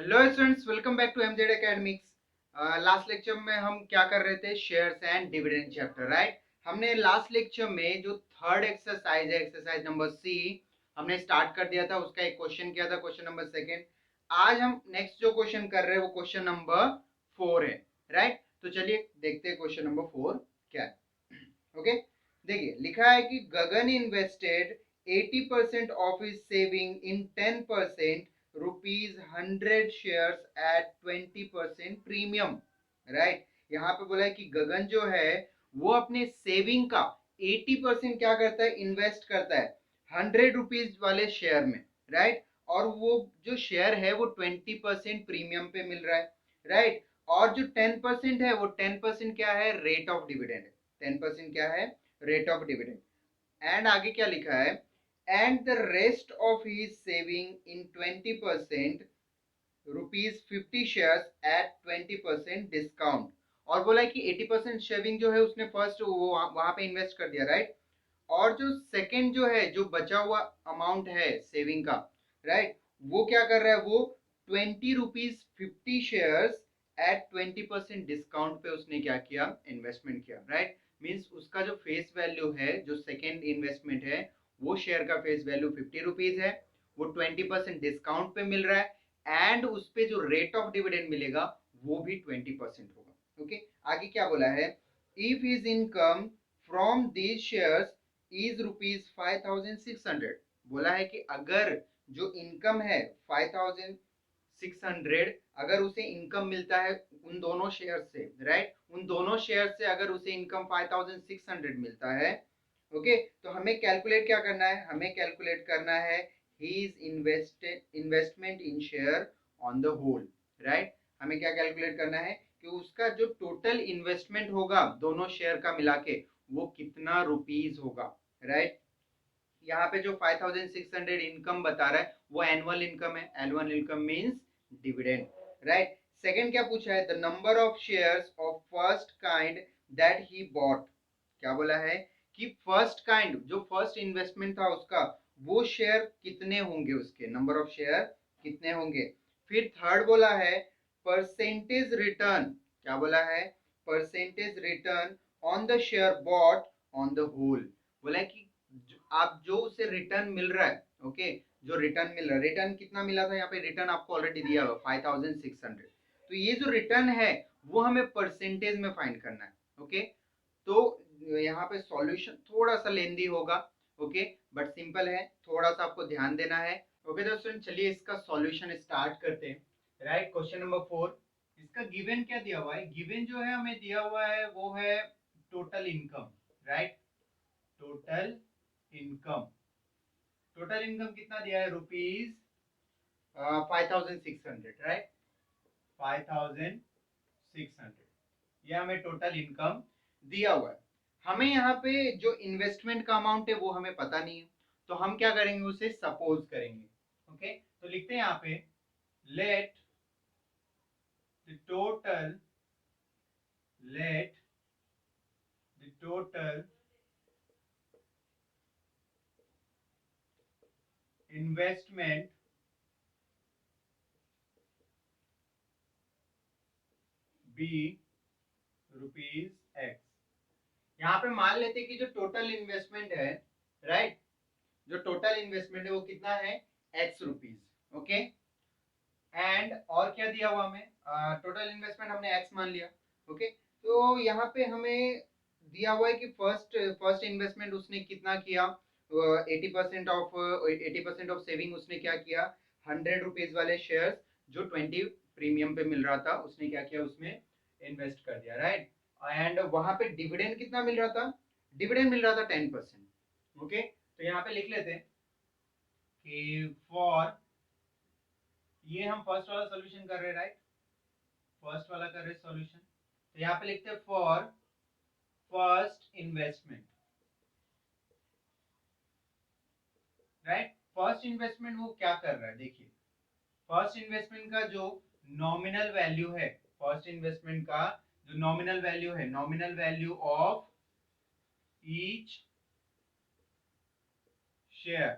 Hello students, welcome back to MZ Academics. Last lecture में हम क्या कर रहे थे? Shares and dividend chapter, right. हमने लास्ट लेक्चर में जो थर्ड एक्सरसाइज है, एक्सरसाइज नंबर सी, हमने स्टार्ट कर दिया था। उसका एक क्वेश्चन किया था, क्वेश्चन नंबर सेकेंड। आज हम नेक्स्ट जो क्वेश्चन कर रहे हैं वो क्वेश्चन नंबर 4 है, राइट। तो चलिए देखते हैं क्वेश्चन नंबर 4 क्या है। ओके, देखिए लिखा है कि Gagan invested 80% of his saving in 10% ₹100 shares at 20% premium, right. यहाँ पे बोला है कि गगन जो है वो अपने सेविंग का 80% क्या करता है? इन्वेस्ट करता है ₹100 वाले शेयर में, राइट। और वो जो शेयर है वो 20% प्रीमियम पे मिल रहा है, राइट। और जो 10% है वो 10% क्या है? रेट ऑफ डिविडेंड है। 10% क्या है? Rate of dividend. एंड आगे क्या लिखा है? And the rest of his saving in 20% ₹50 shares at 20% discount. और बोला है कि 80% शेविंग जो है उसने फर्स्ट वो वहां पे इन्वेस्ट कर दिया, राइट। और जो सेकंड जो है, जो बचा हुआ अमाउंट है सेविंग का, राइट, वो क्या कर रहा है? वो ₹20 शेयर्स एट 20% डिस्काउंट पे उसने क्या किया? इन्वेस्टमेंट किया, राइट। मीन्स उसका जो फेस वैल्यू है, जो सेकेंड इन्वेस्टमेंट है, वो शेयर का फेस वैल्यू ₹50 है। वो 20% डिस्काउंट पे मिल रहा है एंड उस पे जो रेट ऑफ डिविडेंड मिलेगा वो भी 20% होगा। ओके, आगे क्या बोला है? If his income from these shares is ₹5,600। बोला है कि अगर जो इनकम है 5,600, अगर उसे इनकम मिलता है उन दोनों शेयर से, राइट, उन दोनों शेयर से अगर उसे इनकम 5,600 मिलता है, ओके, तो हमें कैलकुलेट क्या करना है? हमें कैलकुलेट करना है his investment in share on the whole, right. हमें क्या कैलकुलेट करना है कि उसका जो टोटल इन्वेस्टमेंट होगा दोनों शेयर का मिला के वो कितना रुपीज होगा, राइट। यहाँ पे जो 5,600 इनकम बता रहा है वो एनुअल इनकम है। Annual income means dividend, right. Second क्या पूछा है? The number of shares of first kind that he bought. क्या बोला है कि फर्स्ट काइंड, जो फर्स्ट इन्वेस्टमेंट था उसका, वो शेयर कितने होंगे, उसके नंबर ऑफ शेयर कितने होंगे। फिर थर्ड बोला है परसेंटेज रिटर्न। क्या बोला है? Percentage return on the share bought on the whole. बोला है कि आप जो उसे रिटर्न मिल रहा है, ओके, जो रिटर्न मिल रहा है, रिटर्न कितना मिला था? यहाँ पे रिटर्न आपको ऑलरेडी दिया हुआ 5,600। तो ये जो रिटर्न है वो हमें परसेंटेज में फाइंड करना है, ओके। तो यहाँ पे सॉल्यूशन थोड़ा सा लेंदी होगा, ओके, बट सिंपल है, थोड़ा सा आपको ध्यान देना है। ओके दोस्तों, चलिए इसका सॉल्यूशन स्टार्ट करते हैं, राइट। क्वेश्चन नंबर 4, इसका गिवन क्या दिया हुआ है? गिवन जो है हमें दिया हुआ है वो है total income, right. Total income, total income कितना दिया है? ₹5,600, राइट। 5,600, ये हमें टोटल इनकम दिया हुआ है। हमें यहाँ पे जो इन्वेस्टमेंट का अमाउंट है वो हमें पता नहीं है, तो हम क्या करेंगे? उसे सपोज करेंगे, ओके। तो लिखते हैं यहाँ पे let the total, let the total investment be ₹X। यहाँ पे मान लेते हैं कि जो टोटल इन्वेस्टमेंट है, राइट, जो टोटल इन्वेस्टमेंट है वो कितना है? X rupees, okay. एंड और क्या दिया हुआ हमें? टोटल इन्वेस्टमेंट हमने X मान लिया, ओके। तो यहाँ पे हमें दिया हुआ है कि फर्स्ट फर्स्ट इन्वेस्टमेंट उसने कितना किया? 80% ऑफ सेविंग उसने क्या किया? ₹100 वाले शेयर्स जो 20 प्रीमियम पे मिल रहा था उसने क्या किया? उसमें इन्वेस्ट कर दिया, राइट। एंड वहां पे डिविडेंड कितना मिल रहा था? डिविडेंड मिल रहा था 10%, ओके। तो यहाँ पे लिख लेते हैं कि फॉर, ये हम फर्स्ट वाला सॉल्यूशन कर रहे हैं, राइट, फर्स्ट वाला कर रहे हैं सॉल्यूशन। तो यहाँ पे लिखते हैं for first investment, right. First investment वो क्या कर रहा है? देखिए, फर्स्ट इन्वेस्टमेंट का जो नॉमिनल वैल्यू है, फर्स्ट इन्वेस्टमेंट का जो नॉमिनल वैल्यू है, nominal value of each share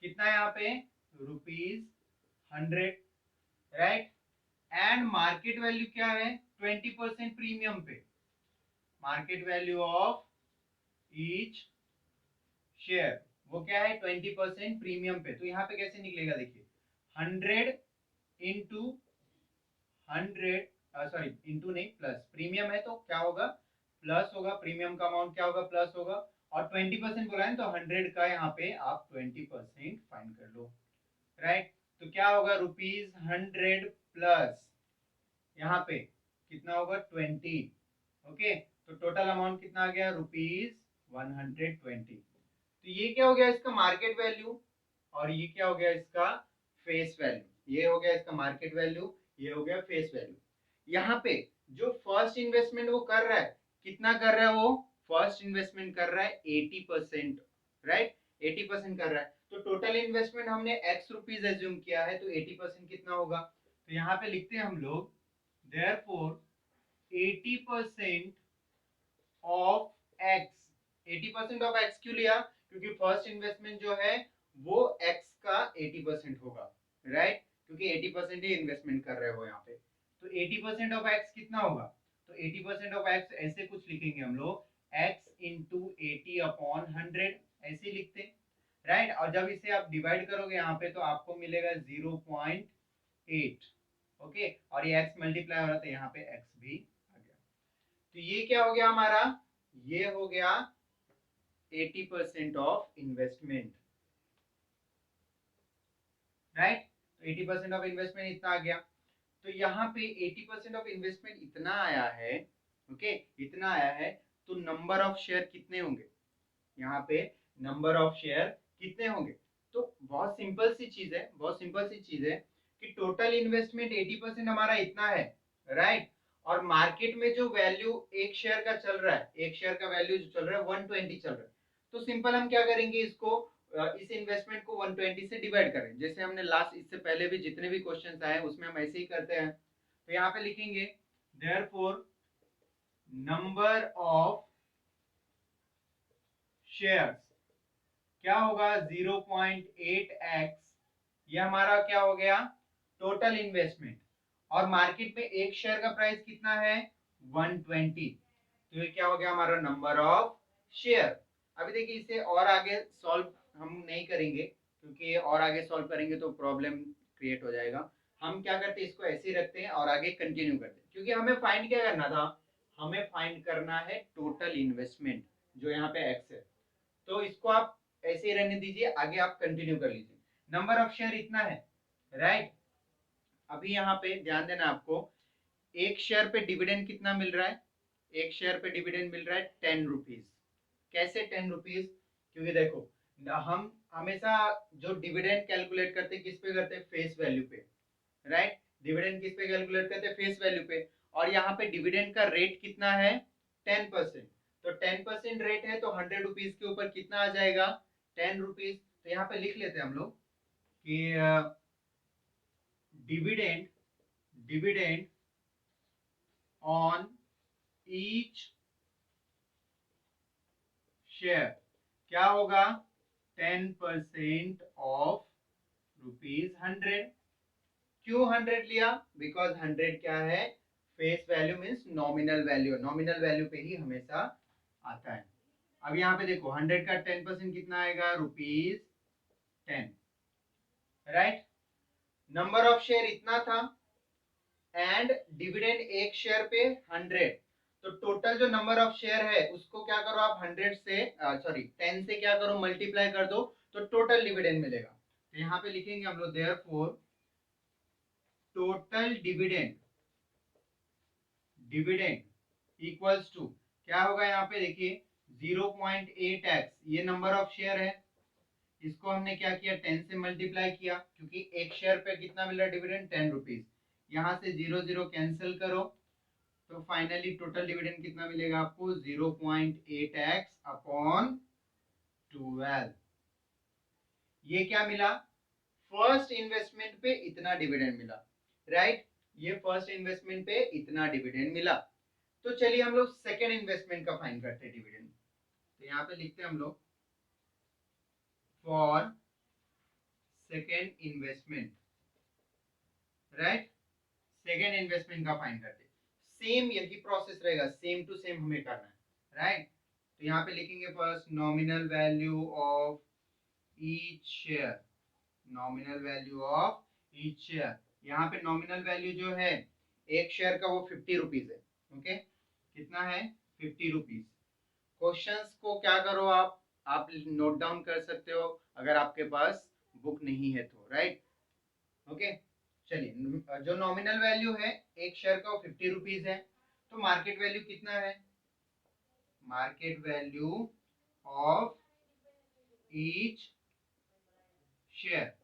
कितना है यहाँ पे? ₹100, राइट। एंड मार्केट वैल्यू क्या है 20% प्रीमियम पे, market value of each share वो क्या है 20% प्रीमियम पे। तो यहाँ पे कैसे निकलेगा देखिए 100 इंटू 100 सॉरी इंटू नहीं प्लस, प्रीमियम है तो क्या होगा प्लस होगा, प्रीमियम का अमाउंट क्या होगा प्लस होगा, और 20% बोला है तो 100 का यहाँ पे आप 20% फाइन कर लो, राइट। तो क्या होगा ₹100 प्लस यहाँ पे कितना होगा 20, ओके। तो टोटल अमाउंट कितना आ गया ₹120। तो ये क्या हो गया इसका मार्केट वैल्यू, और ये क्या हो गया इसका फेस वैल्यू। ये हो गया इसका मार्केट वैल्यू, ये हो गया फेस वैल्यू। यहाँ पे जो फर्स्ट इन्वेस्टमेंट वो कर रहा है कितना कर रहा है, वो फर्स्ट इन्वेस्टमेंट कर रहा है 80%, राइट। 80% कर रहा है, तो टोटल इन्वेस्टमेंट हमने एक्स रुपीज एज्यूम किया है, तो 80% कितना होगा। तो यहाँ पे लिखते हैं हम लोग therefore 80% of x. 80% of x क्यों लिया, क्योंकि फर्स्ट इन्वेस्टमेंट जो है वो एक्स का 80% होगा, राइट। क्योंकि 80% ही इन्वेस्टमेंट कर रहे हो यहाँ पे, तो 80% ऑफ एक्स कितना होगा। तो 80% ऑफ एक्स ऐसे कुछ लिखेंगे हम लोग एक्स इंटू 80/100 ऐसे लिखते, राइट। और जब इसे आप डिवाइड करोगे यहाँ पे तो आपको मिलेगा 0.8, ओके। और ये एक्स मल्टीप्लाई हो रहा था यहाँ पे एक्स भी आ गया। तो ये क्या हो गया हमारा, ये हो गया 80% ऑफ इन्वेस्टमेंट, राइट। तो 80% ऑफ इन्वेस्टमेंट इतना आ गया। तो यहाँ पे 80% ऑफ इन्वेस्टमेंट इतना आया है, ओके, इतना आया है। तो नंबर ऑफ शेयर कितने होंगे यहाँ पे, नंबर ऑफ शेयर कितने होंगे। तो बहुत सिंपल सी चीज है, बहुत सिंपल सी चीज है कि टोटल इन्वेस्टमेंट 80% हमारा इतना है, राइट। और मार्केट में जो वैल्यू एक शेयर का चल रहा है, एक शेयर का वैल्यू जो चल रहा है 120 चल रहा है। तो सिंपल हम क्या करेंगे इसको, इस इन्वेस्टमेंट को 120 से डिवाइड करें, जैसे हमने लास्ट इससे पहले भी जितने भी क्वेश्चन आए उसमें हम ऐसे ही करते हैं। तो यहाँ पे लिखेंगे देयरफॉर नंबर ऑफ शेयर्स क्या होगा 0.8x, ये हमारा क्या हो गया टोटल इन्वेस्टमेंट। और मार्केट में एक शेयर का प्राइस कितना है 120, तो ये क्या हो गया हमारा नंबर ऑफ शेयर। अभी देखिए इसे और आगे सॉल्व हम नहीं करेंगे, क्योंकि और आगे सॉल्व करेंगे तो प्रॉब्लम क्रिएट हो जाएगा। हम क्या करते हैं इसको ऐसे ही रखते हैं और आगे कंटिन्यू करते हैं, क्योंकि हमें फाइंड क्या करना था, हमें फाइंड करना है टोटल इन्वेस्टमेंट जो यहाँ पे एक्स है। तो इसको आप ऐसे ही रहने दीजिए, आगे आप कंटिन्यू कर लीजिए। नंबर ऑफ शेयर इतना है, राइट। अभी यहाँ पे ध्यान देना आपको, एक शेयर पे डिविडेंड कितना मिल रहा है, एक शेयर पे डिविडेंड मिल रहा है 10 रुपीज। कैसे 10 रुपीज, क्योंकि देखो हम हमेशा जो डिविडेंड कैलकुलेट करते हैं किस पे करते हैं फेस वैल्यू पे, राइट। डिविडेंड किस पे कैलकुलेट करते हैं फेस वैल्यू पे। और यहाँ पे डिविडेंड का रेट कितना है 10%। तो 10% रेट है तो 100 रुपीज के ऊपर कितना आ जाएगा 10 रुपीज। तो यहाँ पे लिख लेते हैं हम लोग कि dividend dividend on each share क्या होगा 10% ऑफ ₹100। क्यों 100 लिया, बिकॉज 100 क्या है face value means nominal value, nominal value पे ही हमेशा आता है। अब यहाँ पे देखो 100 का 10% कितना आएगा ₹10, राइट। नंबर ऑफ शेयर इतना था एंड डिविडेंड एक शेयर पे 100, तो टोटल जो नंबर ऑफ शेयर है उसको क्या करो आप 100 से सॉरी 10 से क्या करो मल्टीप्लाई कर दो, तो टोटल डिविडेंड मिलेगा। तो यहाँ पे लिखेंगे हम लोग therefore total dividend dividend equals to क्या होगा यहाँ पे देखिए 0.8x, ये नंबर ऑफ शेयर है, इसको हमने क्या किया 10 से मल्टीप्लाई किया, क्योंकि एक शेयर पे कितना मिल रहा है डिविडेंड 10 रुपीज। यहाँ से 0 0 कैंसिल करो, तो फाइनली टोटल डिविडेंड कितना मिलेगा आपको 0.8x/12। ये क्या मिला फर्स्ट इन्वेस्टमेंट पे इतना डिविडेंड मिला, राइट। ये फर्स्ट इन्वेस्टमेंट पे इतना डिविडेंड मिला। तो चलिए हम लोग सेकेंड इन्वेस्टमेंट का फाइंड करते हैं डिविडेंड। तो यहाँ पे लिखते हैं हम लोग for second investment, right, second investment का फाइंड करते हैं। सेम यही प्रोसेस रहेगा, सेम टू सेम हमें करना है, राइट। तो यहाँ पे लिखेंगे first nominal value of each share, nominal value of each share. यहाँ पे नॉमिनल वैल्यू जो है एक शेयर का वो 50 रुपीज है, ओके। कितना है? 50 रुपीज। क्वेश्चंस को क्या करो आप नोट डाउन कर सकते हो अगर आपके पास बुक नहीं है तो, राइट, ओके। चलिए, जो नॉमिनल वैल्यू है एक शेयर का वो 50 रुपीज है, तो मार्केट वैल्यू कितना है? Market value of each share.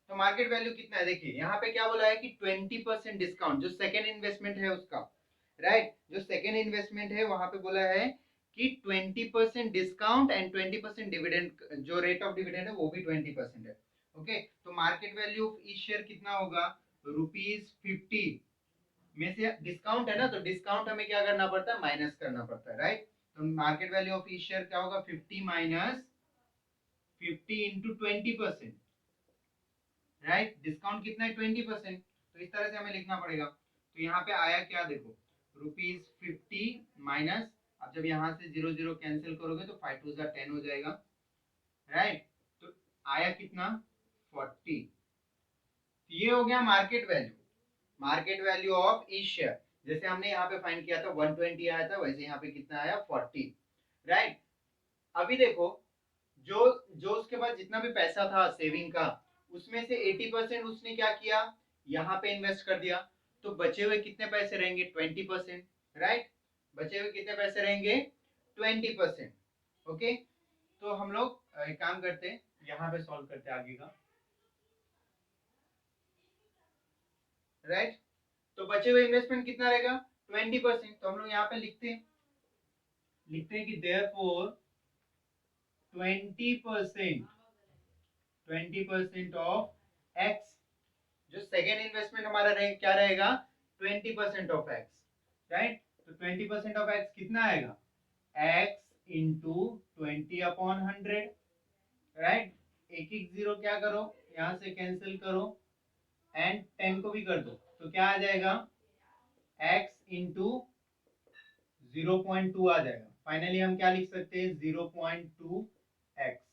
तो मार्केट वैल्यू कितना है? देखिए यहाँ पे क्या बोला है कि 20% डिस्काउंट, जो सेकेंड इन्वेस्टमेंट है उसका, राइट, जो सेकेंड इन्वेस्टमेंट है वहां पे बोला है कि 20% डिस्काउंट एंड 20% डिविडेंड, जो रेट ऑफ डिविडेंड है वो भी 20% है, ओके। तो market value of each share कितना होगा? ₹50 में से डिस्काउंट है ना, तो डिस्काउंट हमें क्या करना पड़ता है? माइनस करना पड़ता है, राइट। तो market value of each share क्या होगा? 50 माइनस 50 इंटू 20%, राइट। डिस्काउंट कितना है? 20%। तो इस तरह से हमें लिखना पड़ेगा। तो यहाँ पे आया क्या? देखो, ₹50 माइनस, अब जब यहाँ से 0 0 कैंसिल करोगे तो 5 2 10 हो जाएगा, राइट। तो आया कितना? 40। ये हो गया market value, market value of each share. जैसे हमने यहाँ पे फाइंड किया था 120 आया था, वैसे यहाँ पे कितना आया? 40, राइट। अभी देखो, जो जो उसके पास जितना भी पैसा था सेविंग का, उसमें से 80% उसने क्या किया? यहाँ पे इन्वेस्ट कर दिया। तो बचे हुए कितने पैसे रहेंगे? 20%, राइट। बचे हुए कितने पैसे रहेंगे? 20%, ओके। तो हम लोग एक काम करते हैं, यहाँ पे सॉल्व करते हैं आगे का, राइट। तो बचे हुए इन्वेस्टमेंट कितना रहेगा? 20%। तो हम लोग यहाँ पे लिखते हैं कि देयरफॉर 20% ऑफ एक्स, जो सेकेंड इन्वेस्टमेंट हमारा क्या रहेगा? 20% ऑफ एक्स, राइट। तो 20% ऑफ एक्स कितना आएगा? X into 20/100, right. एक एक जीरो क्या करो, यहां से कैंसिल करो एंड 10 को भी कर दो, तो क्या आ जाएगा? एक्स इंटू 0.2 आ जाएगा। फाइनली हम क्या लिख सकते हैं? 0.2 एक्स।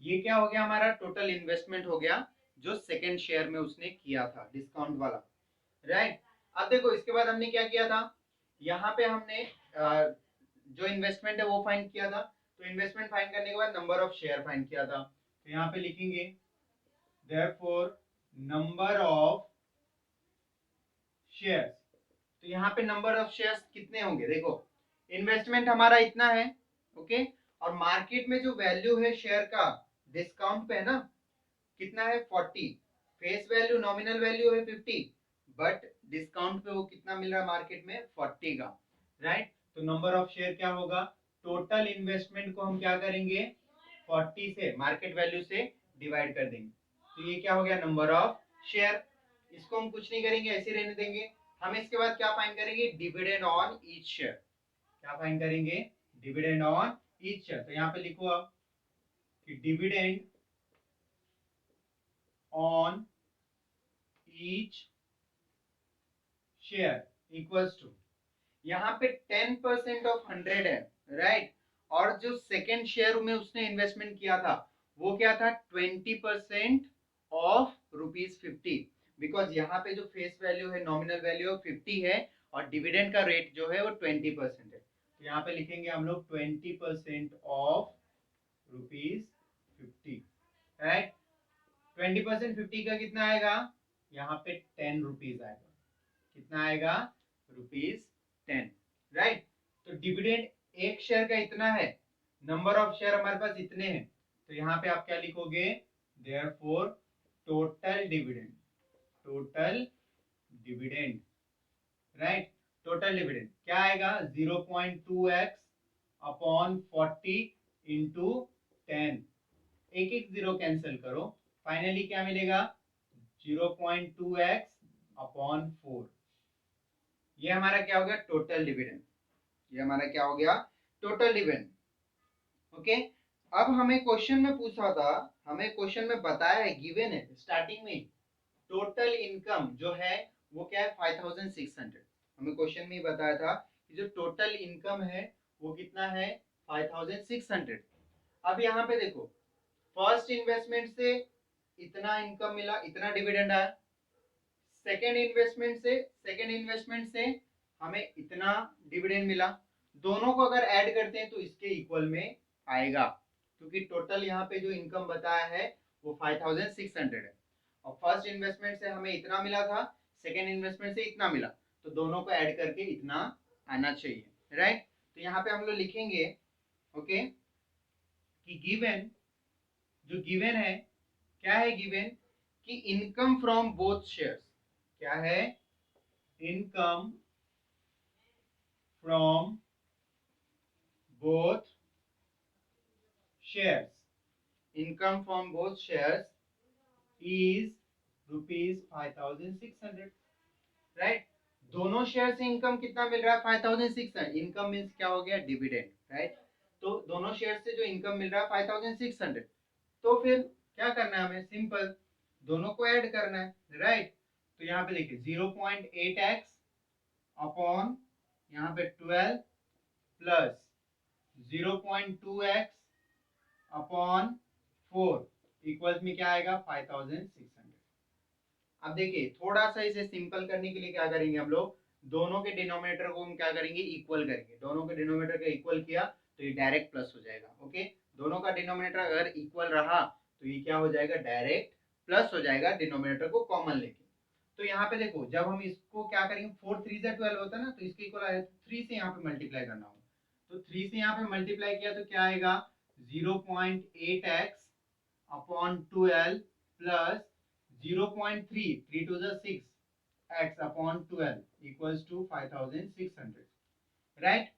ये क्या हो गया? हमारा टोटल इन्वेस्टमेंट हो गया जो सेकेंड शेयर में उसने किया था, डिस्काउंट वाला, राइट। अब देखो, इसके बाद हमने क्या किया था? यहाँ पे हमने जो इन्वेस्टमेंट है वो फाइंड किया था। तो इन्वेस्टमेंट फाइंड करने के बाद नंबर ऑफ शेयर फाइंड किया था। तो यहाँ पे लिखेंगे देयरफॉर नंबर ऑफ शेयर्स। तो यहाँ पे नंबर ऑफ शेयर्स कितने होंगे? देखो, इन्वेस्टमेंट हमारा इतना है, ओके। और मार्केट में जो वैल्यू है शेयर का डिस्काउंट पे है ना, कितना है? 40। फेस वैल्यू, नॉमिनल वैल्यू है 50, बट डिस्काउंट पे वो कितना मिल रहा है मार्केट में? 40 का, राइट। तो नंबर ऑफ शेयर क्या होगा? टोटल इन्वेस्टमेंट को हम क्या करेंगे? 40 से, मार्केट वैल्यू से डिवाइड कर देंगे। तो ये क्या हो गया? Number of share. इसको हम कुछ नहीं करेंगे, ऐसे रहने देंगे। हम इसके बाद क्या फाइंड करेंगे? Dividend on each share. क्या फाइंड करेंगे? Dividend on each share. तो यहाँ पे लिखो आप कि dividend on each share equals to, यहाँ पे 10% ऑफ 100 है, राइट। और जो सेकेंड शेयर में उसने इन्वेस्टमेंट किया था वो क्या था? 20% ऑफ ₹50, बिकॉज यहाँ पे जो फेस वैल्यू है, नॉमिनल वैल्यू 50 है और डिविडेंड का रेट जो है वो 20% है। तो यहाँ पे लिखेंगे हम लोग 20% ऑफ ₹50, राइट। 20% 50 का कितना आएगा? यहाँ पे 10 रुपीज आएगा। कितना आएगा? ₹10, राइट। तो डिविडेंड एक शेयर का इतना है, नंबर ऑफ शेयर हमारे पास इतने हैं। तो यहाँ पे आप क्या लिखोगे? Therefore total dividend, total dividend, right. Total dividend क्या आएगा? 0.2x अपॉन 40 इंटू 10, एक एक जीरो कैंसिल करो, फाइनली क्या मिलेगा? 0.2x upon 4। ये हमारा क्या हो गया? Total dividend. ये हमारा क्या हो गया? Total dividend, okay. अब हमें क्वेश्चन में पूछा था, हमें क्वेश्चन में बताया है, गिवन है स्टार्टिंग में टोटल इनकम जो है वो क्या है 5600। हमें क्वेश्चन में ही बताया था कि जो टोटल इनकम है वो कितना है 5600। अब यहाँ पे देखो फर्स्ट इन्वेस्टमेंट से इतना इनकम मिला, इतना डिविडेंड आया। सेकेंड इन्वेस्टमेंट से हमें इतना डिविडेंड मिला। दोनों को अगर ऐड करते हैं तो इसके इक्वल में आएगा, क्योंकि टोटल यहाँ पे जो इनकम बताया है वो 5600 है और फर्स्ट इन्वेस्टमेंट से हमें इतना मिला था, सेकेंड इन्वेस्टमेंट से इतना मिला, तो दोनों को ऐड करके इतना आना चाहिए, राइट। तो यहाँ पे हम लोग लिखेंगे ओके कि गिवन, जो गिवन है क्या है, गिवन कि इनकम फ्रॉम बोथ शेयर्स, क्या है, income from both shares, income from both shares is ₹5600, right. दोनों शेयर से इनकम कितना मिल रहा है 5600। इनकम मीन्स क्या हो गया, डिविडेंड, राइट। तो दोनों शेयर से जो इनकम मिल रहा है 5600, तो फिर क्या करना है हमें, सिंपल दोनों को ऐड करना है, राइट। तो यहाँ पे देखिए 0.8x अपॉन यहाँ पे 12 प्लस 0.2x अपॉन 4 इक्वल्स में क्या आएगा 5600। अब देखिए थोड़ा सा इसे सिंपल करने के लिए क्या करेंगे हम लोग, दोनों के डिनोमिनेटर को हम क्या करेंगे, इक्वल करेंगे। दोनों के डिनोमिनेटर का इक्वल किया तो ये डायरेक्ट प्लस हो जाएगा, ओके। दोनों का डिनोमिनेटर अगर इक्वल रहा तो ये क्या हो जाएगा, डायरेक्ट प्लस हो जाएगा, डिनोमिनेटर को कॉमन लेके। तो यहाँ पे देखो जब हम इसको क्या करेंगे, 4 3 से 12 होता है ना, तो इसके इक्वल आया, 3 से यहाँ पे मल्टीप्लाई करना होगा, तो 3 से यहाँ पे मल्टीप्लाई किया तो क्या आएगा 0.8x upon 12 plus 0.3 3 to the 6 x upon 12 equals to 5600, right.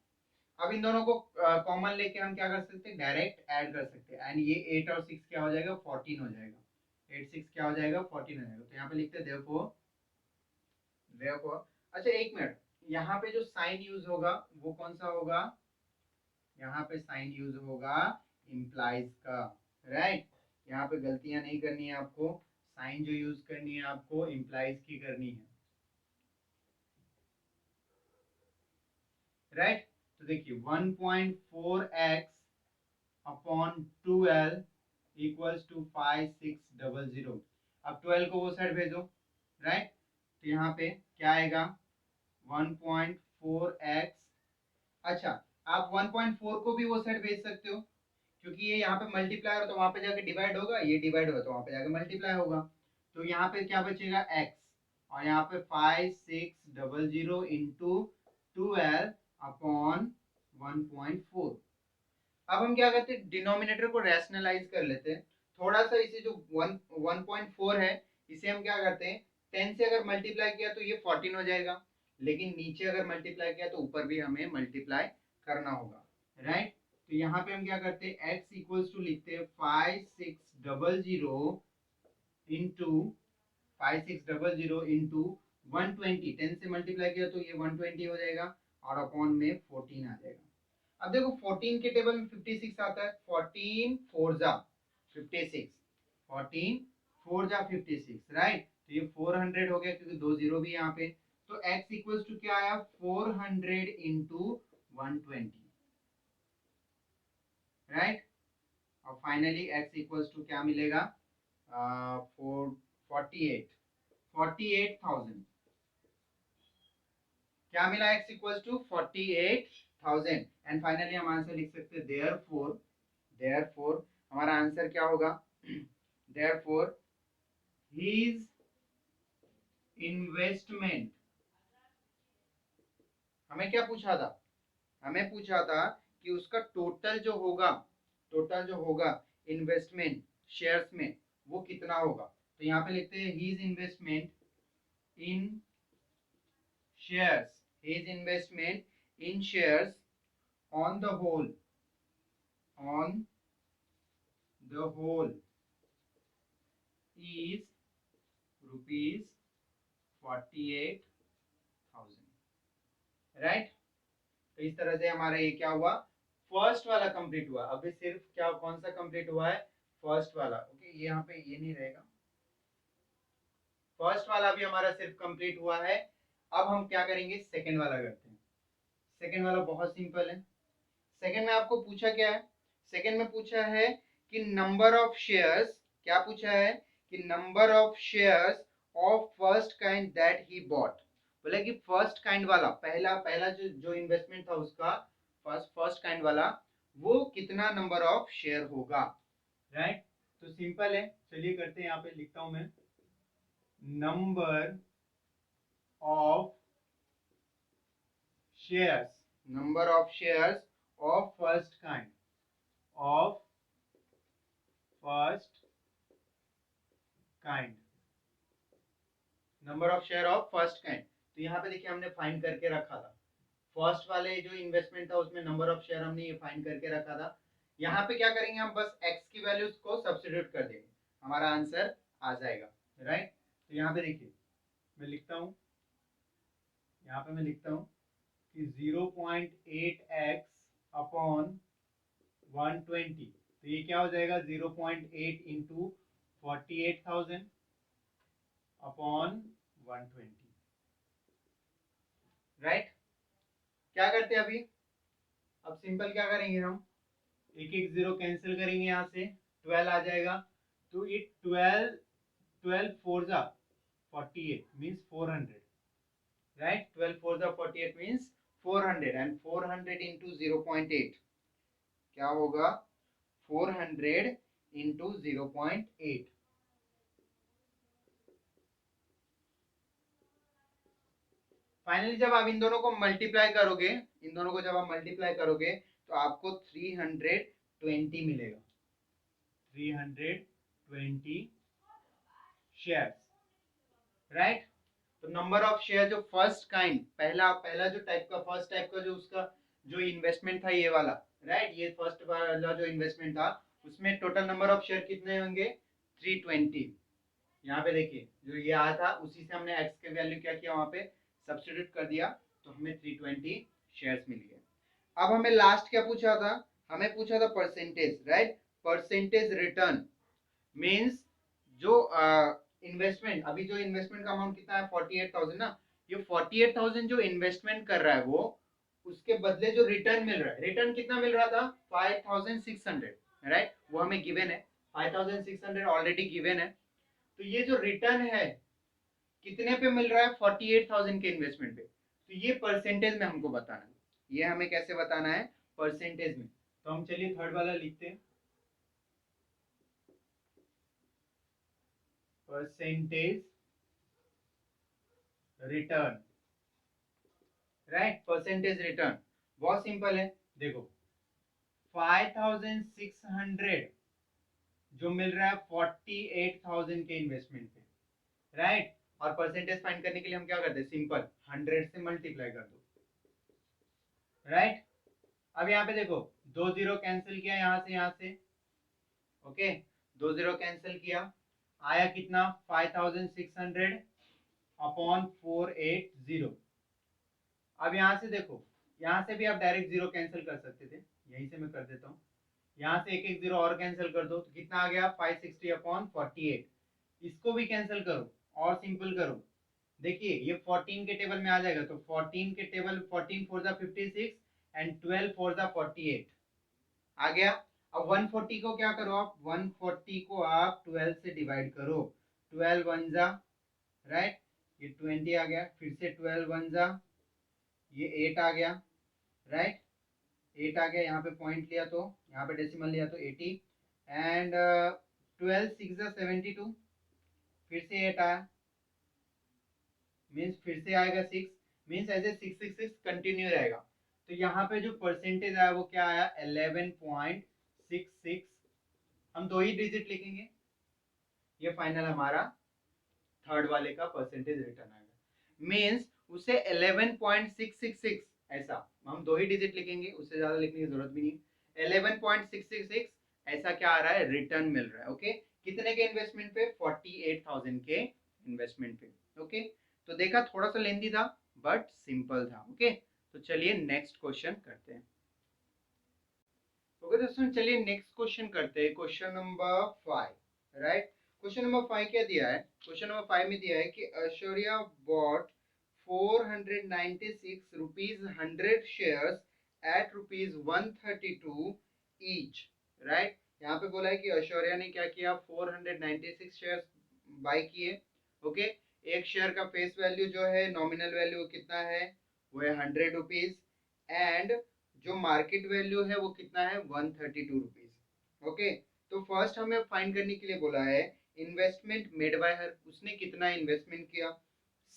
अब इन दोनों को कॉमन लेके हम क्या कर सकते हैं, डायरेक्ट ऐड कर सकते हैं, एंड ये 8 और 6 क्या हो जाएगा 14 हो जाएगा, 8 6 क्या हो जाएगा 14 हो जाएगा। तो यहाँ पे लिखते हैं therefore, अच्छा एक मिनट, यहाँ पे जो साइन यूज होगा वो कौन सा होगा, यहाँ पे साइन यूज होगा इम्प्लाइज का, राइट। यहाँ पे गलतियां नहीं करनी है आपको, साइन जो यूज करनी है आपको इम्प्लाइज की करनी है, राइट। तो देखिए 1.4x अपॉन 12 इक्वल्स टू 5600। अब 12 को वो साइड भेजो, राइट। तो यहाँ पे क्या आएगा 1.4x, अच्छा आप 1.4 को भी वो साइड भेज सकते हो, क्योंकि ये यहाँ पे मल्टीप्लाई हो तो वहां पे जाके डिवाइड होगा, ये डिवाइड होगा तो वहां पे जाके मल्टीप्लाई होगा। तो यहाँ पे क्या बचेगा x, और यहाँ पे 5600 इंटू 12 अपॉन 1.4। अब हम क्या करते हैं, डिनोमिनेटर को रैशनलाइज कर लेते हैं थोड़ा सा। इसे जो 1.4 है इसे हम क्या करते हैं, 10 से अगर मल्टीप्लाई किया तो ये 14 हो जाएगा, लेकिन नीचे अगर मल्टीप्लाई किया तो ऊपर भी हमें मल्टीप्लाई करना होगा, राइट। तो यहाँ पे हम क्या करते हैं, x इक्वल्स टू लिखते हैं 5600 इंटू 120 10 से मल्टीप्लाई किया तो ये 120 हो जाएगा और अपॉन में 14 आ जाएगा। अब देखो 14 के टेबल में 56 आता है, 14 4 जा 56, 14 4 जा 56, राइट। तो ये 400 हो गया क्योंकि दो जीरो भी यहाँ पे। तो x इक्वल्स टू क्या आया 400 इंटू 120, राइट। और फाइनली x इक्वल्स टू क्या मिलेगा 48,000। क्या मिला x equals to 48,000। And finally हम आंसर लिख सकते हैं देयरफॉर हमारा आंसर क्या होगा, देयरफॉर हिज इन्वेस्टमेंट, हमें क्या पूछा था, हमें पूछा था कि उसका टोटल जो होगा इन्वेस्टमेंट शेयर्स में वो कितना होगा। तो यहाँ पे लिखते हैं his investment in shares, his investment in shares on the whole is ₹48,000, right. तो इस तरह से हमारा ये क्या हुआ, फर्स्ट वाला कंप्लीट हुआ। अभी सिर्फ क्या कौन सा कंप्लीट हुआ है, फर्स्ट वाला, ओके। ये यहाँ पे ये नहीं रहेगा, फर्स्ट वाला भी हमारा सिर्फ कंप्लीट हुआ है। अब हम क्या करेंगे, सेकंड वाला करते हैं। सेकंड वाला बहुत सिंपल है। सेकंड में आपको पूछा क्या है, सेकंड में पूछा है कि नंबर ऑफ शेयर्स, क्या पूछा है कि number of shares of first kind that he bought. बोला कि फर्स्ट काइंड वाला, पहला पहला जो इन्वेस्टमेंट था उसका, फर्स्ट काइंड वाला, वो कितना नंबर ऑफ शेयर होगा, राइट। तो सिंपल है, चलिए करते हैं। यहाँ पे लिखता हूं मैं, number of shares, number of shares of first kind, of first kind, number of share of first kind. तो यहाँ पे देखिए हमने फाइंड करके रखा था, फर्स्ट वाले जो इन्वेस्टमेंट था उसमें नंबर ऑफ शेयर हमने ये फाइंड करके रखा था। यहाँ पे क्या करेंगे, हम बस x की वैल्यूज को सब्स्टिट्यूट कर देंगे, हमारा आंसर आ जाएगा, राइट। तो यहाँ पे देखिए मैं लिखता हूँ, यहाँ पे मैं लिखता हूँ कि 0.8x अपॉन 120, तो ये क्या हो जाएगा, 0.8 इंटू 48,000 अपॉन 120, राइट। क्या करते हैं अभी, अब सिंपल क्या करेंगे, हम एक एक जीरो कैंसिल करेंगे, यहाँ से 12 आ जाएगा। तो ये 12 फोर जा 48 मीन्स 400, राइट। 12 फोर जा 48 मीन्स 400, एंड 400 इंटू 0.8 क्या होगा, 400 इंटू 0.8। फाइनली जब आप इन दोनों को मल्टीप्लाई करोगे, इन दोनों को जब आप मल्टीप्लाई करोगे तो आपको 320 मिलेगा, 320 शेयर्स, राइट। तो नंबर ऑफ शेयर जो फर्स्ट काइंड, पहला पहला जो टाइप का, फर्स्ट टाइप का जो उसका जो इन्वेस्टमेंट था ये वाला, राइट, ये फर्स्ट वाला जो इन्वेस्टमेंट था उसमें टोटल नंबर ऑफ शेयर कितने होंगे, 320। यहाँ पे देखिए जो ये आया था उसी से हमने एक्स के वैल्यू क्या किया, वहां पे सब्स्टिट्यूट कर दिया, तो हमें 320 शेयर्स मिल गए। अब हमें लास्ट क्या पूछा था, हमें पूछा था percentage, right. Percentage return means जो इन्वेस्टमेंट, अभी जो इन्वेस्टमेंट का अमाउंट कितना है, 48,000 ना, ये 48,000 जो इन्वेस्टमेंट कर रहा है वो, उसके बदले जो रिटर्न मिल रहा है, रिटर्न कितना मिल रहा था, 5,600, राइट, वो हमें गिवन है, 5,600 ऑलरेडी गिवन है। तो ये जो रिटर्न है कितने पे मिल रहा है, 48,000 के इन्वेस्टमेंट पे, तो ये परसेंटेज में हमको बताना है, ये हमें कैसे बताना है, परसेंटेज में। तो हम चलिए थर्ड वाला लिखते हैं, percentage return, right. Percentage return बहुत सिंपल है, देखो 5,600 जो मिल रहा है 48,000 के इन्वेस्टमेंट पे, राइट। और परसेंटेज फाइंड करने के लिए हम क्या करते हैं, सिंपल 100 से मल्टीप्लाई कर दो, राइट। अब यहाँ पे देखो दो जीरो कैंसिल किया, यहाँ से ओके, दो जीरो कैंसिल किया, आया कितना, 5,600 अपॉन 480। अब यहाँ से देखो, यहाँ से भी आप डायरेक्ट जीरो कैंसिल कर सकते थे, यहीं से मैं कर देता हूँ, यहाँ से एक एक जीरो और कैंसिल कर दो, तो कितना आ गया, 560 अपॉन 48। इसको भी कैंसिल करो और सिंपल करो, देखिए ये 14 के टेबल में आ जाएगा, तो 14 के टेबल, 14 फोर जा 56 एंड 12 फोर जा 48 आ गया। अब 140 को क्या करो आप, 140 को आप 12 से डिवाइड करो, 12 वन जा, राइट, ये 20 आ गया, फिर से 12 वन जा, ये 8 आ गया, राइट, 8 आ गया, यहाँ पे पॉइंट लिया तो यहाँ पे डेसिमल लिया तो 80, एंड 12 6 जा 72, फिर से 8 आया, मीन्स फिर से आएगा 6, मीन्स ऐसे 666 कंटिन्यू रहेगा। तो यहाँ पे जो परसेंटेज आया वो क्या आया, 11.66। हम दो ही डिजिट लिखेंगे, ये फाइनल हमारा थर्ड वाले का परसेंटेज रिटर्न आएगा, मीन्स उसे 11.666, ऐसा हम दो ही डिजिट लिखेंगे, उससे ज्यादा लिखने की जरूरत भी नहीं, 11.666 ऐसा क्या आ रहा है, रिटर्न मिल रहा है, ओके। कितने के इन्वेस्टमेंट पे, 48,000 के इन्वेस्टमेंट पे, ओके। तो देखा थोड़ा सा लेंदी था बट सिंपल था, ओके। तो चलिए नेक्स्ट क्वेश्चन करते हैं। ओके दोस्तों, चलिए नेक्स्ट क्वेश्चन करते हैं, question number 5, right. Question number 5 क्या दिया है? क्वेश्चन नंबर 5 में दिया है कि Aishwarya bought 496 rupees 100 shares at rupees 132 each, right. यहाँ पे बोला है कि ऐश्वर्या ने क्या किया, 496 शेयर्स बाय किए। ओके, एक शेयर का फेस वैल्यू जो है, नॉमिनल वैल्यू कितना है, वो है 100 रुपीज, एंड जो मार्केट वैल्यू है वो कितना है, 132 रुपीज। ओके, तो फर्स्ट हमें फाइंड करने के लिए बोला है इन्वेस्टमेंट मेड बाय हर, उसने कितना इन्वेस्टमेंट किया।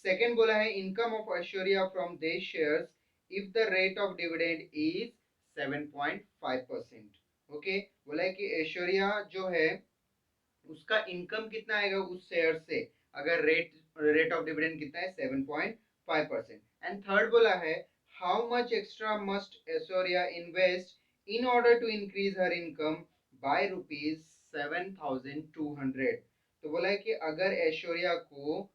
सेकंड बोला है income of Aishwarya from they shares if the rate of dividend is 7.5%। Okay, बोला है कि ऐश्वर्या जो है उसका इनकम कितना आएगा उस शेयर से, अगर रेट ऑफ डिविडेंड कितना है, 7.5%। एंड थर्ड बोला है how much extra must Aishwarya invest in order to increase her income by rupees 7,200। तो बोला है कि अगर ऐश्वर्या को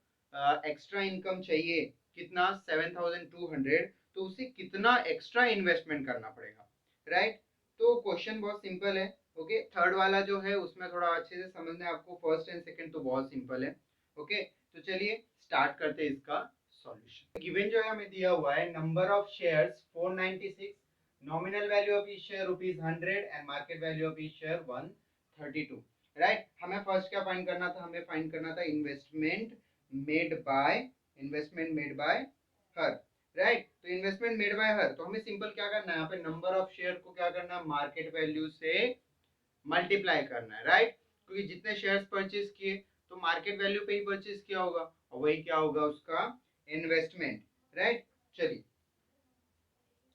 एक्स्ट्रा इनकम चाहिए कितना, 7,200, तो उसे कितना एक्स्ट्रा इन्वेस्टमेंट करना पड़ेगा, राइट। तो क्वेश्चन बहुत सिंपल है। ओके, थर्ड वाला जो है उसमें थोड़ा अच्छे से समझना है आपको, फर्स्ट एंड सेकंड तो बहुत सिंपल है। ओके, तो चलिए स्टार्ट करते हैं इसका सॉल्यूशन। गिवन जो है हमें दिया हुआ है number of shares 496, nominal value of each share rupees 100 and market value of each share 132, right. हमें फर्स्ट क्या फाइंड करना था, हमें फाइंड करना था investment made by her, right. तो इन्वेस्टमेंट मेड बाय हर, तो हमें सिंपल क्या करना है, यहाँ पे नंबर ऑफ शेयर को क्या करना है, मार्केट वैल्यू से मल्टीप्लाई करना है, राइट। क्योंकि जितने शेयर्स परचेज किए तो मार्केट वैल्यू पे ही परचेज किया होगा, और वही क्या होगा उसका इन्वेस्टमेंट, राइट। चलिए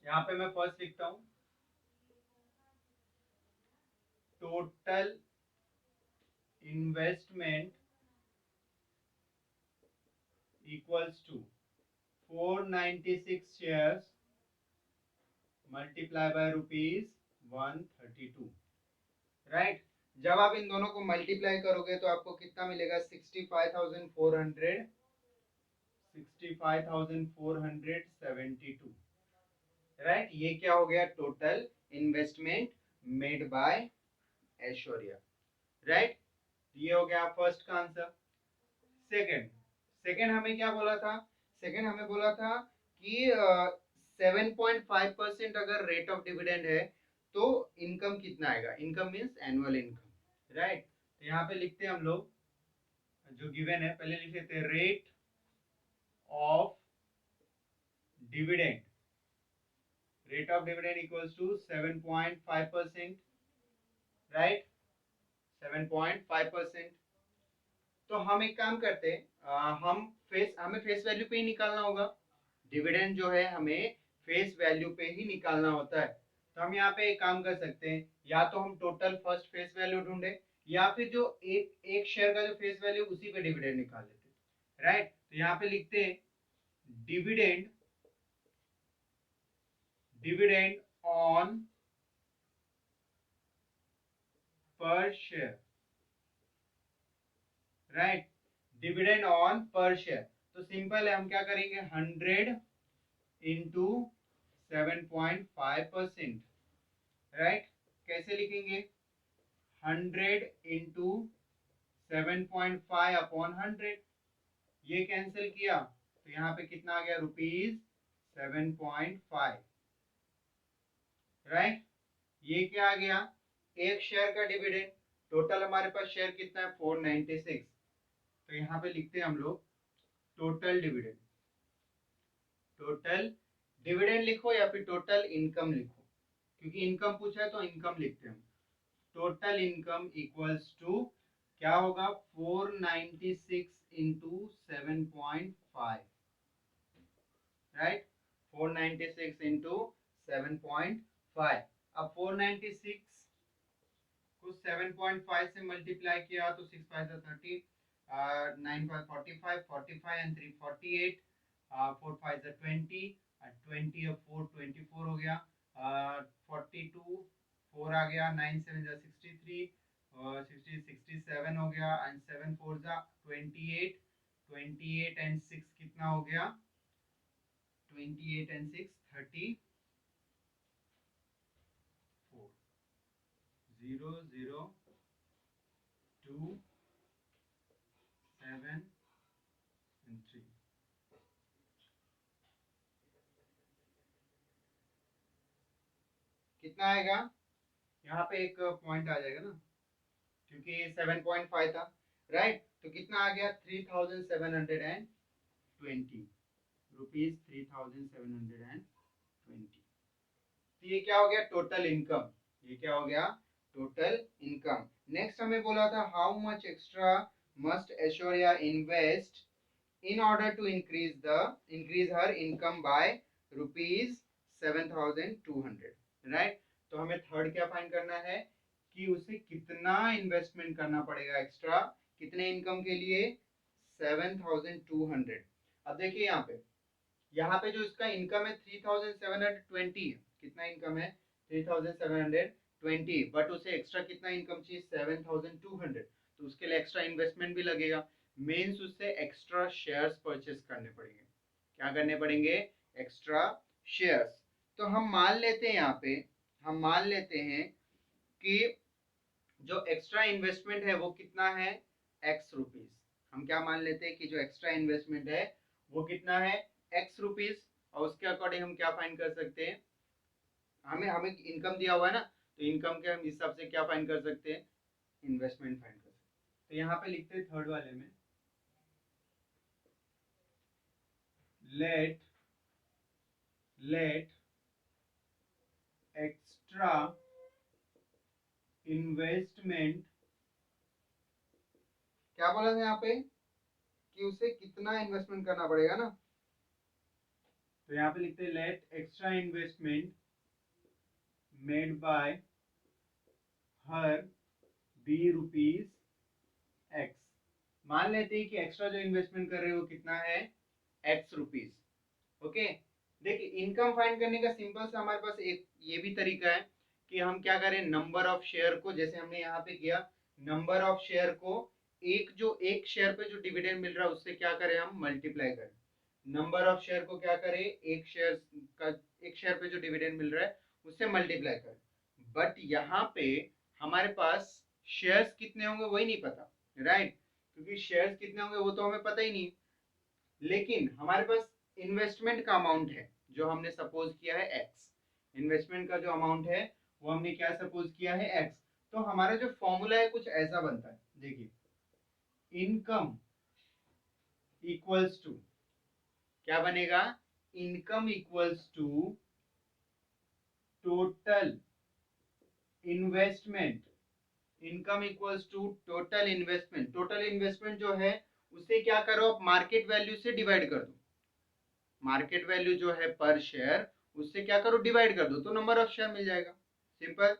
यहाँ पे मैं फर्स्ट लिखता हूं, total investment equals to 496 shares multiply by rupees 132, right. जब आप इन दोनों को मल्टीप्लाई करोगे तो आपको कितना मिलेगा, 65,472, राइट। ये क्या हो गया, total investment made bye Aishwarya, right. ये हो गया फर्स्ट का आंसर। सेकंड सेकंड हमें क्या बोला था, सेकंड हमें बोला था कि 7.5% अगर रेट ऑफ डिविडेंड है तो इनकम कितना आएगा, income means annual income, right. तो यहाँ पे लिखते हैं हम लोग, जो गिवन है पहले लिख लेते हैं, rate of dividend, rate of dividend equals to 7.5%, right, 7.5%। तो हम एक काम करते हैं, हमें फेस वैल्यू पे ही निकालना होगा, डिविडेंड जो है हमें फेस वैल्यू पे ही निकालना होता है। तो हम यहाँ पे एक काम कर सकते हैं, या तो हम टोटल फर्स्ट फेस वैल्यू ढूंढे, या फिर जो एक शेयर का जो फेस वैल्यू उसी पे डिविडेंड निकाल लेते, राइट। तो यहाँ पे लिखते हैं डिविडेंड डिविडेंड ऑन पर शेयर, राइट, डिविडेंड ऑन पर शेयर। तो सिंपल है, हम क्या करेंगे, 100 इंटू 7.5%, राइट। कैसे लिखेंगे, 100 इंटू 7.5 अपॉन 100, ये कैंसिल किया तो यहाँ पे कितना आ गया, रुपीज 7.5, राइट। ये क्या आ गया, एक शेयर का डिविडेंड, टोटल हमारे पास शेयर कितना है, 496। तो यहाँ पे लिखते हैं हम लोग टोटल डिविडेंड, टोटल डिविडेंड लिखो या फिर टोटल इनकम लिखो, क्योंकि इनकम पूछा है तो इनकम लिखते हैं। टोटल इनकम इक्वल्स टू क्या होगा, 496 इंटू 7.5, राइट, 496 इंटू 7.5। अब 496 को 7.5 से मल्टीप्लाई किया तो 6 5 30, 9 5 45, 45 एंड 3 48, 4 5 20, 20 और 4 24 हो गया, 42 4 आ गया, 9 7 63, 60 67 हो गया, एंड 7 4 28, 28 एंड 6 कितना हो गया, 28 एंड 6 34, 0 0 2 7 and 3। कितना आएगा? यहाँ पे एक पॉइंट आ जाएगा ना, क्योंकि 7.5 था, राइट। तो कितना आ गया? 3720 रुपीज, 3720। तो ये क्या हो गया? Total income. ये क्या हो गया? Total income. नेक्स्ट हमें बोला था how much extra must Aishwarya invest in order to increase her income by rupees 7200, right. तो हमें थर्ड क्या फाइंड करना है कि उसे कितना इन्वेस्टमेंट करना पड़ेगा एक्स्ट्रा, कितने इनकम के लिए? 7200। अब देखिए यहाँ पे जो इसका इनकम है 3720 है। कितना इनकम है? 3720, बट उसे एक्स्ट्रा कितना इनकम चाहिए? 7200। तो उसके लिए एक्स्ट्रा इन्वेस्टमेंट भी लगेगा। मीन्स उससे एक्स्ट्रा शेयर्स परचेस करने पड़ेंगे। क्या करने पड़ेंगे? Extra shares. तो हम मान लेते हैं हम मान लेते हैं कि जो एक्स्ट्रा इन्वेस्टमेंट है वो कितना है? X rupees. हम क्या मान लेते हैं कि जो एक्स्ट्रा इन्वेस्टमेंट है वो कितना है? X rupees. और उसके अकॉर्डिंग हम क्या फाइंड कर सकते हैं? हमें हमें इनकम दिया हुआ है ना, तो इनकम के हम हिसाब से क्या फाइंड कर सकते हैं? इन्वेस्टमेंट फाइंड कर सकते हैं। तो यहाँ पे लिखते हैं थर्ड वाले में, लेट एक्स्ट्रा इन्वेस्टमेंट, क्या बोला था यहाँ पे कि उसे कितना इन्वेस्टमेंट करना पड़ेगा ना। तो यहाँ पे लिखते हैं let extra investment made by her be rupees x. मान लेते हैं कि एक्स्ट्रा जो इन्वेस्टमेंट कर रहे हो कितना है? X rupees. ओके। देखिए इनकम फाइंड करने का सिंपल सा हमारे पास एक ये भी तरीका है कि हम क्या करें, नंबर ऑफ शेयर को, जैसे हमने यहाँ पे किया, नंबर ऑफ शेयर को एक शेयर पे जो डिविडेंड मिल रहा है उससे क्या करें, हम मल्टीप्लाई करें। नंबर ऑफ शेयर को क्या करें, एक शेयर पे जो डिविडेंड मिल रहा है उससे मल्टीप्लाई करें। बट यहाँ पे हमारे पास शेयर्स कितने होंगे वही नहीं पता, राइट। क्योंकि शेयर्स कितने होंगे वो तो हमें पता ही नहीं, लेकिन हमारे पास इन्वेस्टमेंट का अमाउंट है जो हमने सपोज किया है एक्स। इन्वेस्टमेंट का जो अमाउंट है वो हमने क्या सपोज किया है? एक्स। तो हमारा जो फॉर्मूला है कुछ ऐसा बनता है, देखिए, इनकम इक्वल्स टू, क्या बनेगा? Income equals to total investment. Income equals to total investment. Total investment जो है उसे क्या करो, आप मार्केट वैल्यू से डिवाइड कर दो। मार्केट वैल्यू जो है पर शेयर, उससे क्या करो, डिवाइड कर दो, तो नंबर ऑफ शेयर मिल जाएगा। सिंपल।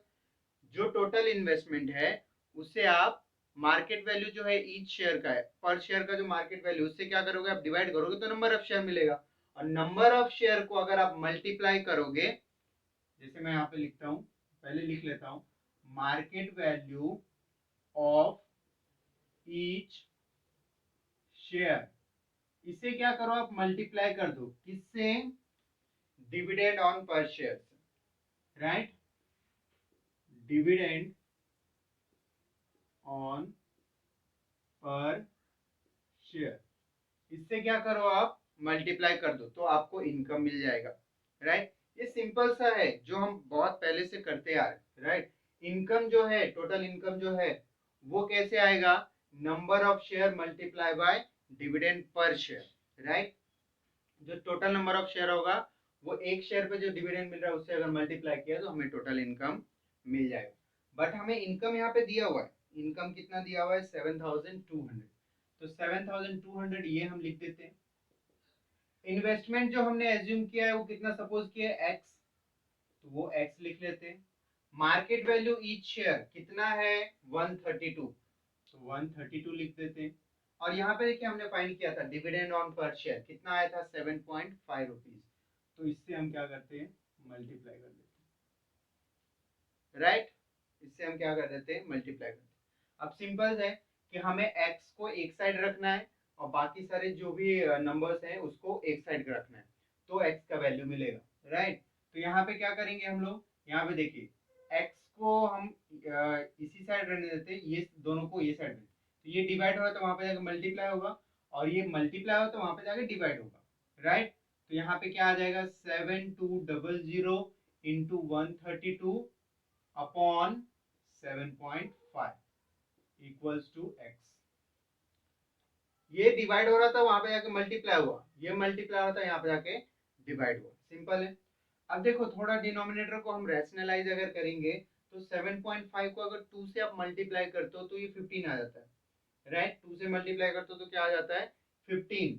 जो टोटल इन्वेस्टमेंट है उससे आप मार्केट वैल्यू जो है ईच शेयर का है, पर शेयर का जो मार्केट वैल्यू, उससे क्या करोगे, आप डिवाइड करोगे तो नंबर ऑफ शेयर मिलेगा। और नंबर ऑफ शेयर को अगर आप मल्टीप्लाई करोगे, जैसे मैं यहाँ पे लिखता हूँ, पहले लिख लेता हूँ, market value of each share, इसे क्या करो, आप मल्टीप्लाई कर दो, किससे? डिविडेंड ऑन पर शेयर, राइट। डिविडेंड ऑन पर शेयर, इससे क्या करो, आप मल्टीप्लाई कर दो तो आपको इनकम मिल जाएगा, राइट। ये सिंपल सा है जो हम बहुत पहले से करते आ रहे, राइट। इनकम जो है, टोटल इनकम जो है वो कैसे आएगा? Number of share multiply by dividend per share, right. जो टोटल नंबर ऑफ शेयर होगा वो एक शेयर पे जो डिविडेंड मिल रहा है उससे अगर मल्टीप्लाई किया तो हमें टोटल इनकम मिल जाएगा। बट हमें इनकम यहाँ पे दिया हुआ है, इनकम कितना दिया हुआ है? 7200। तो 7200 ये हम लिख देते हैं। इन्वेस्टमेंट जो हमने एज्यूम किया है वो कितना सपोज किया है? एक्स, तो वो एक्स लिख लेते हैं। मार्केट वैल्यू ईच शेयर कितना है? 132, तो 132 लिख देते हैं। और यहाँ पे देखिए हमने फाइंड किया था डिविडेंड ऑन पर शेयर, कितना आया था? 7.5 रुपीज। तो इससे हम क्या करते हैं? मल्टीप्लाई कर देते हैं, राइट। इससे हम क्या कर देते हैं? मल्टीप्लाई करते हैं। अब सिंपल है कि हमें एक्स को एक साइड रखना है और बाकी सारे जो भी नंबर्स हैं उसको एक साइड रखना है, तो एक्स का वैल्यू मिलेगा, राइट। तो यहाँ पे क्या करेंगे हम लोग, यहाँ पे देखिए एक्स को हम इसी साइड रहने देते हैं, ये दोनों को ये साइड में, तो ये डिवाइड हो रहा है तो वहां पे जाके मल्टीप्लाई होगा, और ये मल्टीप्लाई हो तो वहां पे जाके डिवाइड होगा, राइट। तो यहाँ पे क्या आ जाएगा 7200 into 132 upon 7.5 equals to x. ये डिवाइड हो रहा था वहां पे जाके मल्टीप्लाई हुआ, ये मल्टीप्लाई हो रहा था यहाँ पे जाके डिवाइड हुआ, सिंपल है। अब देखो थोड़ा डिनोमिनेटर को हम रैशनलाइज अगर करेंगे तो 7.5 को अगर 2 से आप मल्टीप्लाई करते हो तो ये 15 आ जाता है, राइट। 2 से मल्टीप्लाई करते हो तो क्या आ जाता है 15।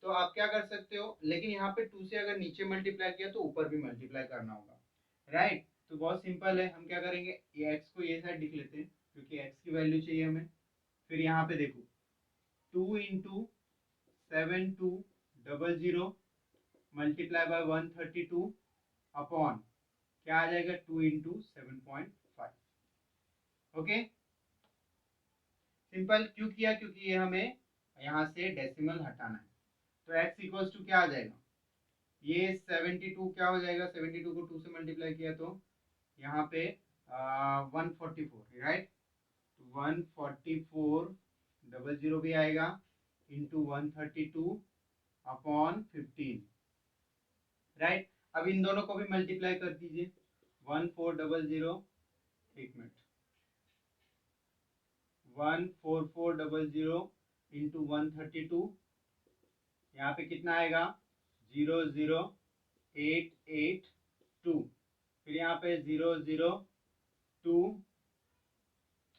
तो आप क्या कर सकते हो, लेकिन यहाँ पे 2 से अगर नीचे मल्टीप्लाई किया तो ऊपर भी मल्टीप्लाई करना होगा, राइट। तो बहुत सिंपल है, हम क्या करेंगे ये x को ये साइड लिख लेते हैं क्योंकि x की वैल्यू चाहिए हमें। फिर यहाँ पे देखो 2 इंटू 7200 मल्टीप्लाई बाय 132 अपॉन क्या आ जाएगा 2 इंटू 7.5। Okay, simple. क्यों किया, क्योंकि ये हमें यहाँ से डेसिमल हटाना है। तो x इक्वल्स टू क्या आ जाएगा, ये 72 क्या हो जाएगा, 72 को 2 से मल्टीप्लाई किया तो यहाँ पे 144, राइट। 14400 भी आएगा इंटू 132 अपॉन 15, राइट। अब इन दोनों को भी मल्टीप्लाई कर दीजिए 1400, एक मिनट, 14400 इंटू 132, यहाँ पे कितना आएगा 00882, फिर यहाँ पे 002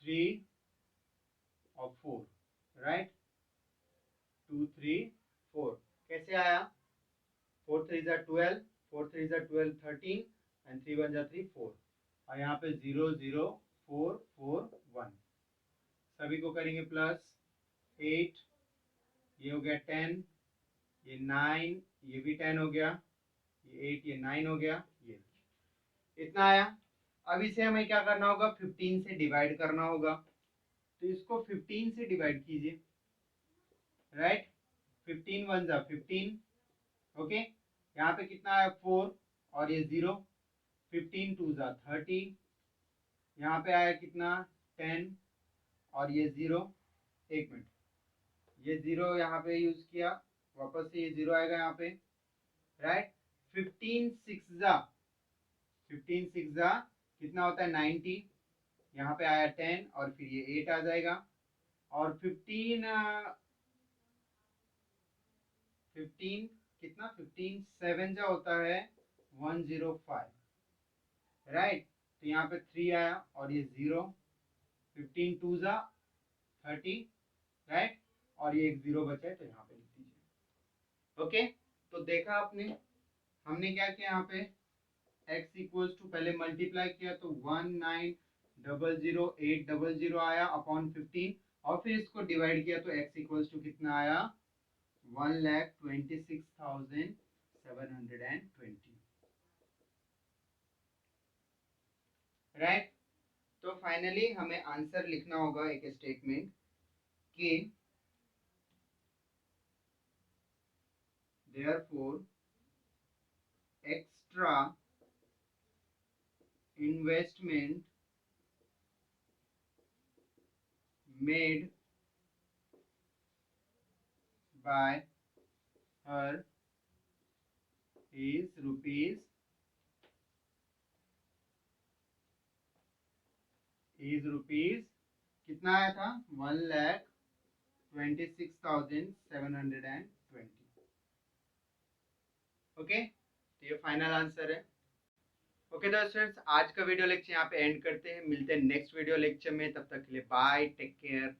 3 और 4, राइट, 2 3 4। कैसे आया, 4 3 12, 4 3 12 13 एंड 3 1 3 4, और यहाँ पे 00441। सभी को करेंगे प्लस 8, ये हो गया 10, ये 9, ये भी 10 हो गया, ये 8, ये 9 हो गया, ये इतना आया। अब इसे हमें क्या करना होगा 15 से डिवाइड करना होगा, तो इसको 15 से डिवाइड कीजिए, राइट। 15 1 जा 15, ओके। यहाँ पे कितना है 4 और ये 0, 15 2 जा 30, यहाँ पे आया कितना 10 और ये 0, एक मिनट, ये 0 यहाँ पे यूज किया, वापस से ये 0 आएगा यहाँ पे, राइट। 15 6 जा कितना होता है 90, यहाँ पे आया 10 और फिर ये 8 आ जाएगा, और 15 कितना 15 7 जा होता है 105, राइट। तो यहाँ पे 3 आया और ये 0, 15 2 जा 30, राइट, और ये एक 0 बचा है तो यहाँ पे लिख दीजिए। ओके, तो देखा आपने, हमने क्या किया यहाँ पे x इक्वल्स टू पहले मल्टीप्लाई किया तो 1900800 आया अपॉन 15, और फिर इसको डिवाइड किया तो x इक्वल्स टू कितना आया 1,26,720, राइट। तो फाइनली हमें आंसर लिखना होगा एक स्टेटमेंट कि therefore extra investment made by her is rupees कितना आया था 1,26,720। ओके, तो ये फाइनल आंसर है। ओके दोस्तों, आज का वीडियो लेक्चर यहाँ पे एंड करते हैं, मिलते हैं नेक्स्ट वीडियो लेक्चर में, तब तक के लिए बाय, टेक केयर।